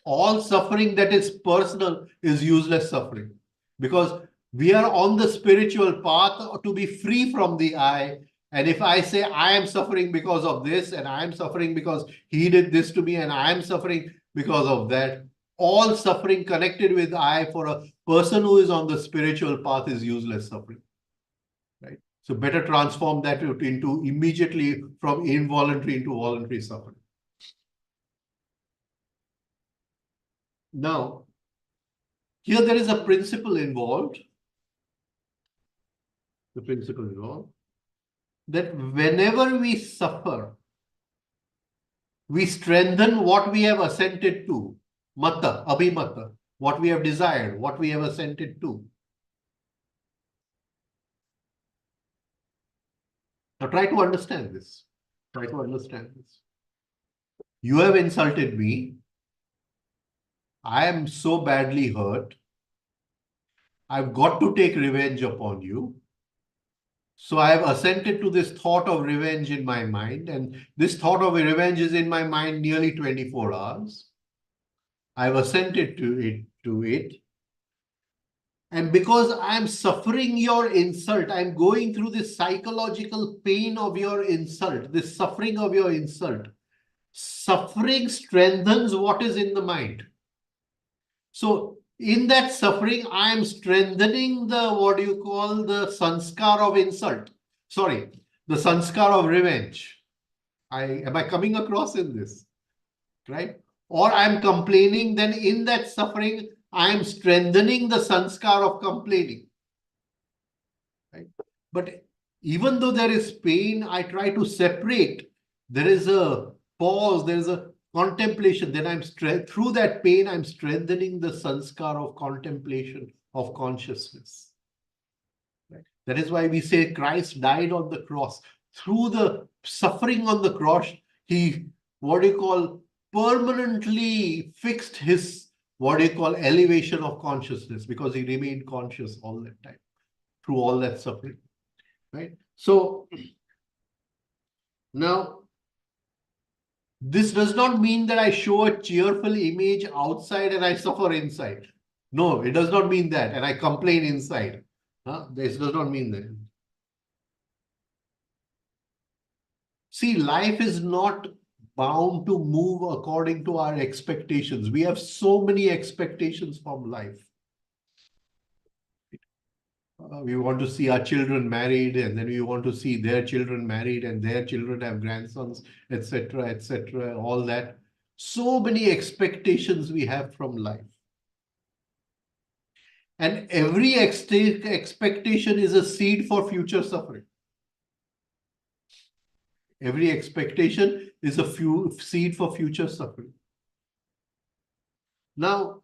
all suffering that is personal, is useless suffering. Because we are on the spiritual path to be free from the I. And if I say I am suffering because of this, and I am suffering because he did this to me, and I am suffering because of that, all suffering connected with I for a person who is on the spiritual path is useless suffering. Right? So better transform that into immediately from involuntary into voluntary suffering. Now, here there is a principle involved. The principle involved that whenever we suffer, we strengthen what we have assented to. Mata, abhimata, what we have desired, what we have assented to. Now try to understand this. Try to understand this. You have insulted me. I am so badly hurt. I've got to take revenge upon you. So I have assented to this thought of revenge in my mind, and this thought of revenge is in my mind nearly 24 hours. I've assented to it. And because I'm suffering your insult, I'm going through this psychological pain of your insult, this suffering of your insult. Suffering strengthens what is in the mind. So in that suffering, I am strengthening the, what do you call, the sanskar of insult. Sorry, the sanskar of revenge. Am I coming across in this? Right? Or I'm complaining, then in that suffering, I am strengthening the sanskar of complaining. Right? But even though there is pain, I try to separate. There is a pause, there is a contemplation. Then through that pain, I'm strengthening the sanskar of contemplation, of consciousness. Right? That is why we say Christ died on the cross. Through the suffering on the cross, he, what do you call, permanently fixed his, what do you call, elevation of consciousness, because he remained conscious all that time, through all that suffering. Right? So now, this does not mean that I show a cheerful image outside and I suffer inside. No, it does not mean that. And I complain inside. This does not mean that. See, life is not bound to move according to our expectations. We have so many expectations from life. We want to see our children married, and then we want to see their children married, and their children have grandsons, etc., all that. So many expectations we have from life. And every expectation is a seed for future suffering. Every expectation is a seed for future suffering. Now,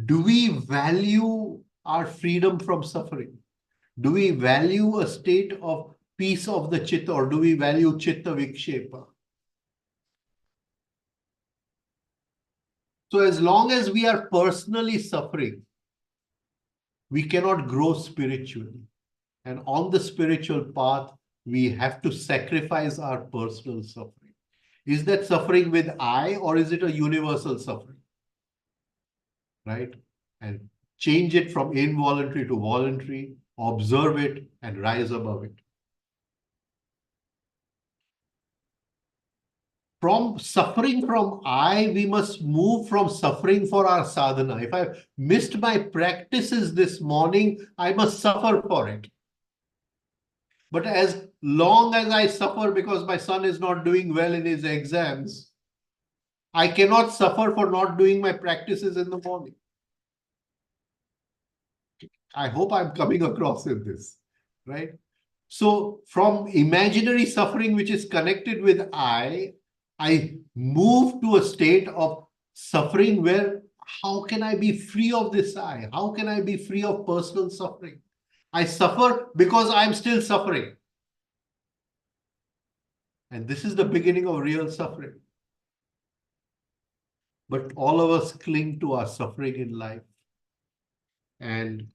do we value our freedom from suffering? Do we value a state of peace of the chitta, or do we value chitta vikshepa? So as long as we are personally suffering, we cannot grow spiritually. And on the spiritual path, we have to sacrifice our personal suffering. Is that suffering with I, or is it a universal suffering? Right? And change it from involuntary to voluntary, observe it, and rise above it. From suffering from I, we must move from suffering for our sadhana. If I missed my practices this morning, I must suffer for it. But as long as I suffer because my son is not doing well in his exams, I cannot suffer for not doing my practices in the morning. I hope I'm coming across in this, right? So from imaginary suffering, which is connected with I move to a state of suffering where how can I be free of this I? How can I be free of personal suffering? I suffer because I'm still suffering. And this is the beginning of real suffering. But all of us cling to our suffering in life. And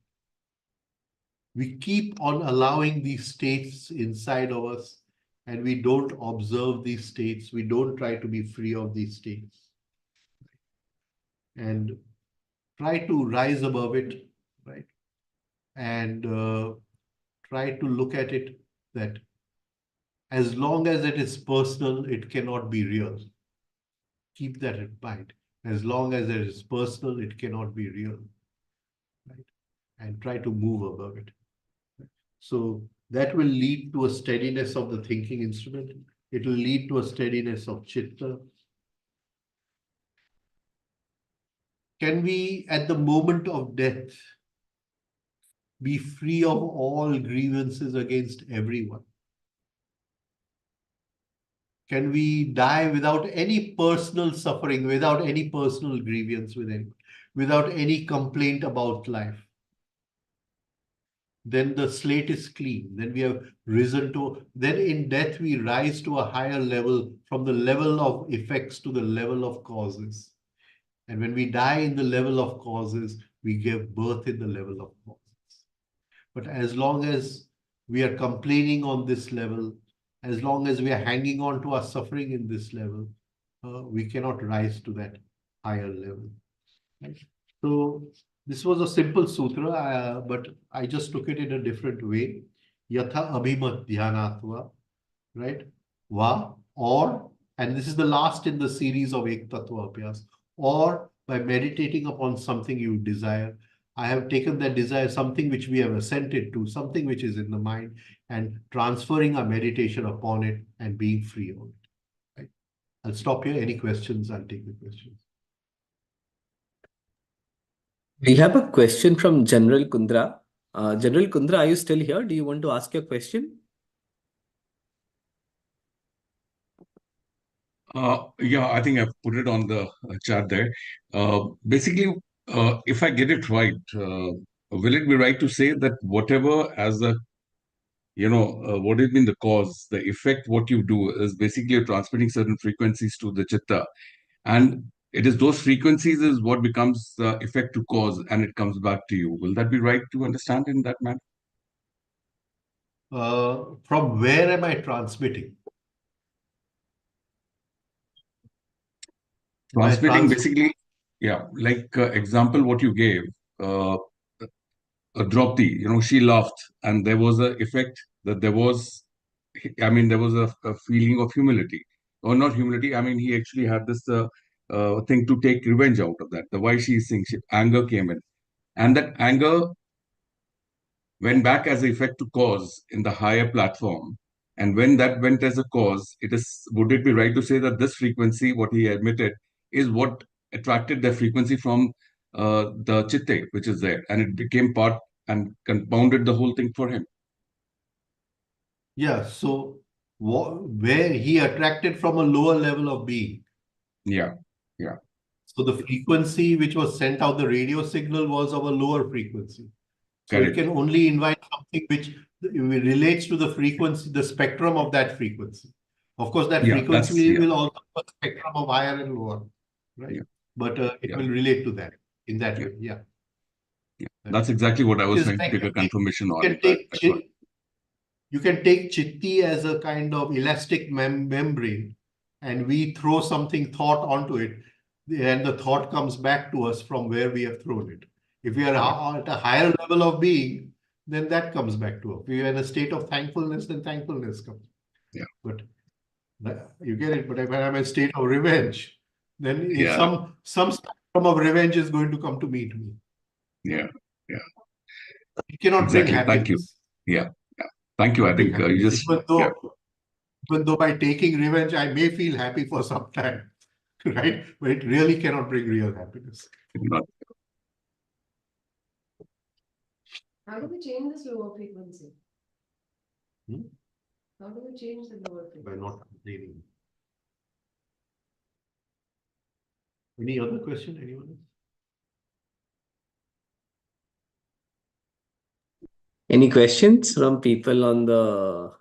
we keep on allowing these states inside of us, and we don't observe these states. We don't try to be free of these states. And try to rise above it, right? And try to look at it that as long as it is personal, it cannot be real. Keep that in mind. As long as it is personal, it cannot be real, right? And try to move above it. So that will lead to a steadiness of the thinking instrument. It will lead to a steadiness of chitta. Can we, at the moment of death, be free of all grievances against everyone? Can we die without any personal suffering, without any personal grievance with anyone, without any complaint about life? Then the slate is clean. Then we have risen to, then in death we rise to a higher level, from the level of effects to the level of causes. And when we die in the level of causes, we give birth in the level of causes. But as long as we are complaining on this level, as long as we are hanging on to our suffering in this level, we cannot rise to that higher level. Right? So this was a simple sutra, but I just took it in a different way. Yatha abhimat dhyanatva, right? Va, or, and this is the last in the series of Ek Tattva Abhyas, or by meditating upon something you desire. I have taken that desire, something which we have assented to, something which is in the mind, and transferring our meditation upon it and being free of it. Right? I'll stop here. Any questions? I'll take the questions. We have a question from General Kundra. General Kundra, are you still here? Do you want to ask your question? Yeah, I think I've put it on the chat there. Basically, if I get it right, will it be right to say that whatever as a, what has been the cause, the effect, what you do is basically transmitting certain frequencies to the chitta. And it is those frequencies is what becomes the effect to cause, and it comes back to you. Will that be right to understand in that manner? From where am I transmitting? Transmitting basically, yeah, like example what you gave, Draupadi, she laughed, and there was an effect that there was, there was a feeling of humility, or not humility. He actually had this thing to take revenge out of that. The why she is saying anger came in, and that anger went back as an effect to cause in the higher platform. And when that went as a cause, would it be right to say that this frequency, what he admitted, is what attracted the frequency from the chitta, which is there, and it became part and compounded the whole thing for him. Yeah, so where he attracted from a lower level of being. Yeah. So the frequency which was sent out, the radio signal, was of a lower frequency. So Correct. it can only invite something which relates to the frequency, the spectrum of that frequency. Of course, that frequency will also have a spectrum of higher and lower, right? Yeah. But it will relate to that in that way. Yeah. That's exactly what I was trying to Like take a confirmation on. You can take chitti as a kind of elastic membrane, and we throw something thought onto it, and the thought comes back to us from where we have thrown it. If we are at a higher level of being, then that comes back to us. If we are in a state of thankfulness, then thankfulness comes. Yeah. But you get it. But when I'm in a state of revenge, then some spectrum of revenge is going to come to meet me. Yeah. It cannot bring happiness. Thank you. Yeah. Thank you. I think you just. Even though by taking revenge, I may feel happy for some time, right? But it really cannot bring real happiness. How do we change this lower frequency? Hmm? How do we change the lower frequency? By not complaining. Any other question, anyone? Any questions from people on the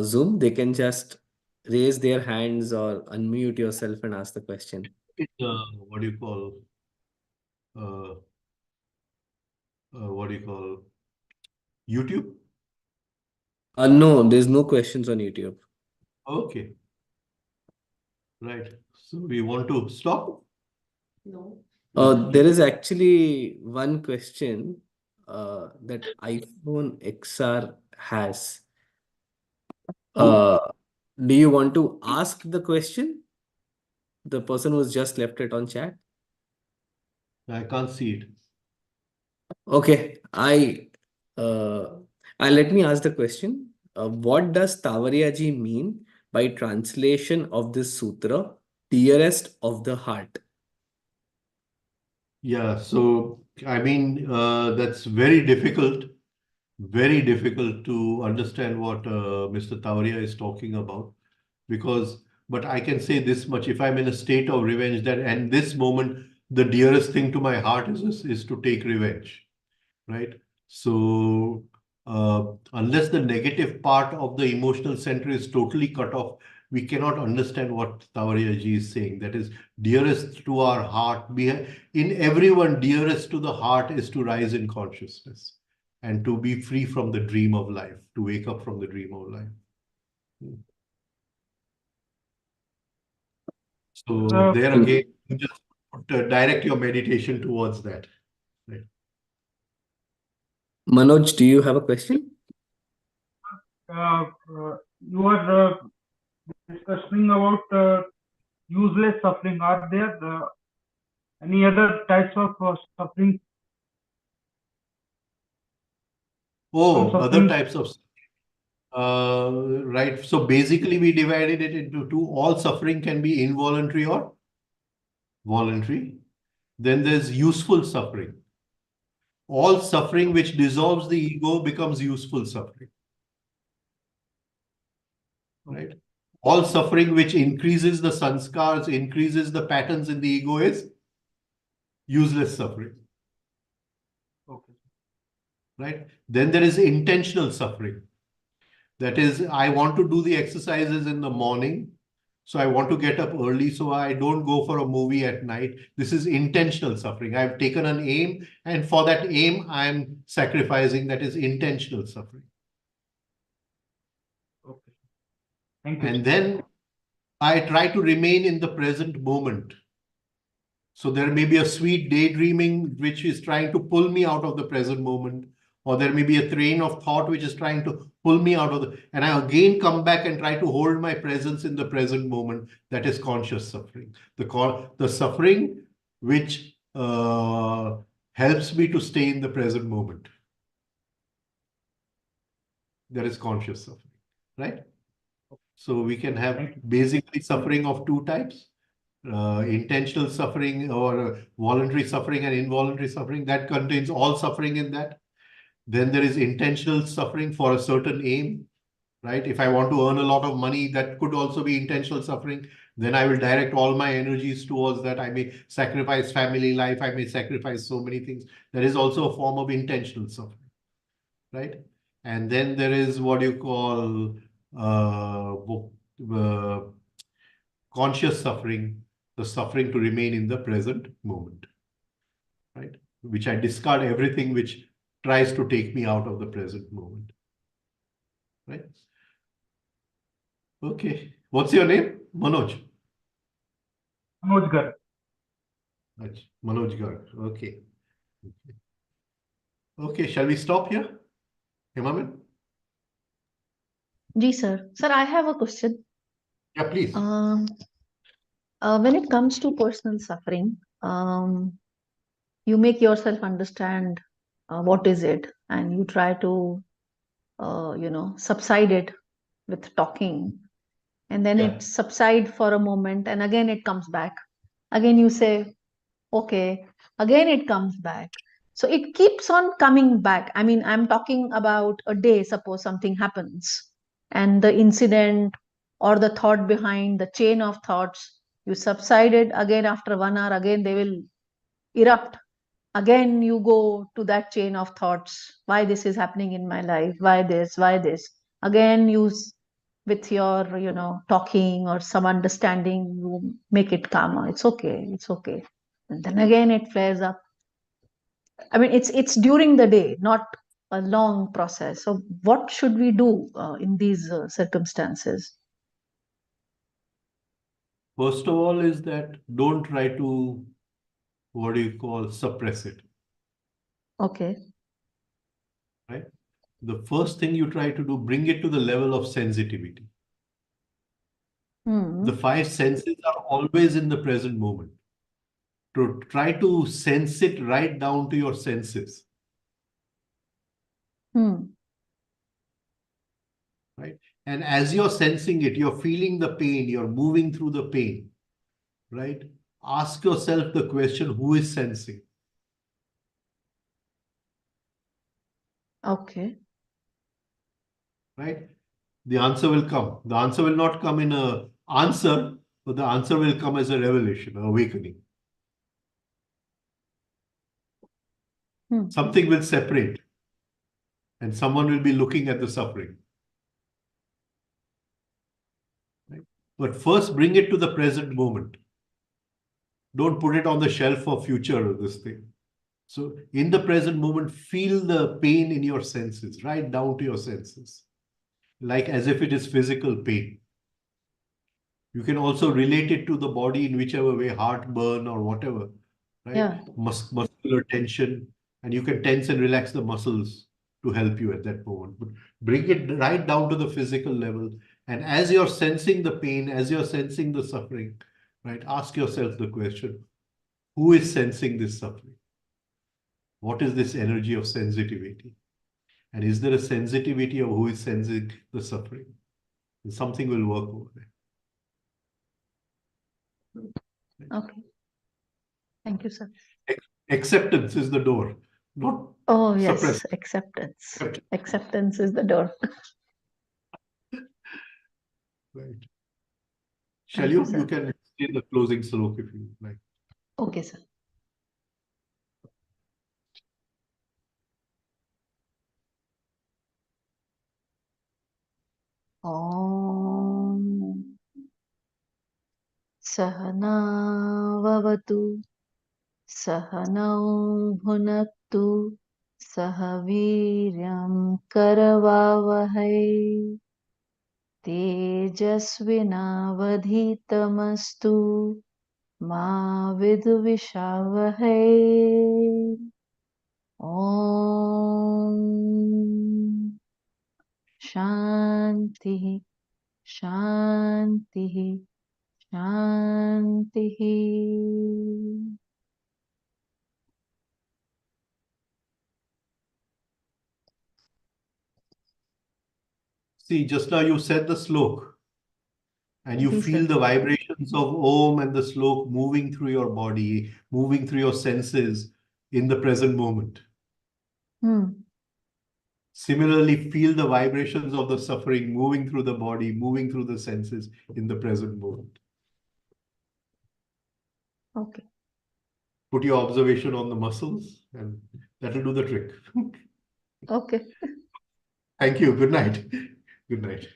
Zoom? They can just raise their hands or unmute yourself and ask the question. What do you call? YouTube? No, there's no questions on YouTube. Okay. Right. So we want to stop? No. There is actually one question that iPhone XR has. Do you want to ask the question? The person who's just left it on chat? I can't see it. Okay, let me ask the question. What does Tavariaji mean by translation of this sutra, dearest of the heart? Yeah, so I mean, that's very difficult to understand what Mr. Tavaria is talking about, but I can say this much: if I'm in a state of revenge, and this moment, the dearest thing to my heart is to take revenge, right? So unless the negative part of the emotional center is totally cut off, we cannot understand what Tavariaji is saying. That is, dearest to our heart. In everyone, dearest to the heart is to rise in consciousness and to be free from the dream of life, to wake up from the dream of life. So there again, you just direct your meditation towards that. Right. Manoj, do you have a question? You are discussing about useless suffering. Are there any other types of suffering? Other types of right. So basically, we divided it into two. All suffering can be involuntary or voluntary. Then there's useful suffering. All suffering which dissolves the ego becomes useful suffering. Right? All suffering which increases the sanskars, increases the patterns in the ego is useless suffering. Okay. Right? Then there is intentional suffering. That is, I want to do the exercises in the morning. So I want to get up early so I don't go for a movie at night. This is intentional suffering. I've taken an aim, and for that aim, I'm sacrificing. That is intentional suffering. Okay. Thank you. And then I try to remain in the present moment. So there may be a sweet daydreaming which is trying to pull me out of the present moment, or there may be a train of thought which is trying to pull me out of and I again come back and try to hold my presence in the present moment. That is conscious suffering. The suffering which helps me to stay in the present moment. there is conscious suffering, right? So we can have Thank you. basically suffering of two types, intentional suffering or voluntary suffering and involuntary suffering. That contains all suffering in that. Then there is intentional suffering for a certain aim, right? If I want to earn a lot of money, that could also be intentional suffering. Then I will direct all my energies towards that. I may sacrifice family life. I may sacrifice so many things. There is also a form of intentional suffering, right? And then there is what you call conscious suffering, the suffering to remain in the present moment, right? Which I discard everything which tries to take me out of the present moment, right? Okay. What's your name? Manoj. Manoj Garg. Manoj Garg. Okay. Okay. Shall we stop here? Himamin? Ji, sir. Sir, I have a question. Yeah, please. When it comes to personal suffering, you make yourself understand what is it, and you try to, subside it with talking, and then Yeah. it subside for a moment, and again it comes back. Again you say, okay, again it comes back. So it keeps on coming back. I mean, I'm talking about a day. Suppose something happens, and the incident or the thought behind the chain of thoughts, you subside it. Again after 1 hour, again they will erupt. Again you go to that chain of thoughts, why this is happening in my life, why this. Again with your talking or some understanding, you make it calmer. It's okay, it's okay. And then again it flares up. I mean, it's during the day, not a long process. So what should we do in these circumstances? First of all is that don't try to, what do you call, suppress it, Okay. right? The first thing you try to do, bring it to the level of sensitivity. Hmm. The five senses are always in the present moment. To try to sense it right down to your senses, Hmm. right? And as you're sensing it, you're feeling the pain, you're moving through the pain, right? Ask yourself the question, who is sensing? Okay. Right? The answer will come. The answer will not come in a answer, but the answer will come as a revelation, an awakening. Hmm. Something will separate, and someone will be looking at the suffering. Right? But first, bring it to the present moment. Don't put it on the shelf for future, this thing. So in the present moment, feel the pain in your senses, right down to your senses, like as if it is physical pain. You can also relate it to the body in whichever way, heartburn or whatever, right? Yeah. Muscular tension, and you can tense and relax the muscles to help you at that moment. But bring it right down to the physical level. And as you're sensing the pain, as you're sensing the suffering, right, ask yourself the question, who is sensing this suffering? What is this energy of sensitivity? And is there a sensitivity of who is sensing the suffering? And something will work over there. Okay. Thank you, sir. Acceptance is the door, not Oh, suppress. yes, acceptance. Acceptance is the door. Right. Shall Thank you? you, sir. You can say the closing slok if you like. Okay, sir. Om Sahana Vavatu Sahanau Bhunaktu Sahaviryam Karavavahai Tejasvinavadhitamastu Ma Vidvishavahai. Om Shanti Shanti Shanti. See, just now you said the slok, and you Ji, feel sir. the vibrations of Om and the slok moving through your body, moving through your senses in the present moment. Hmm. Similarly, feel the vibrations of the suffering moving through the body, moving through the senses in the present moment. Okay. Put your observation on the muscles, and that will do the trick. Okay. Thank you. Good night. Good night.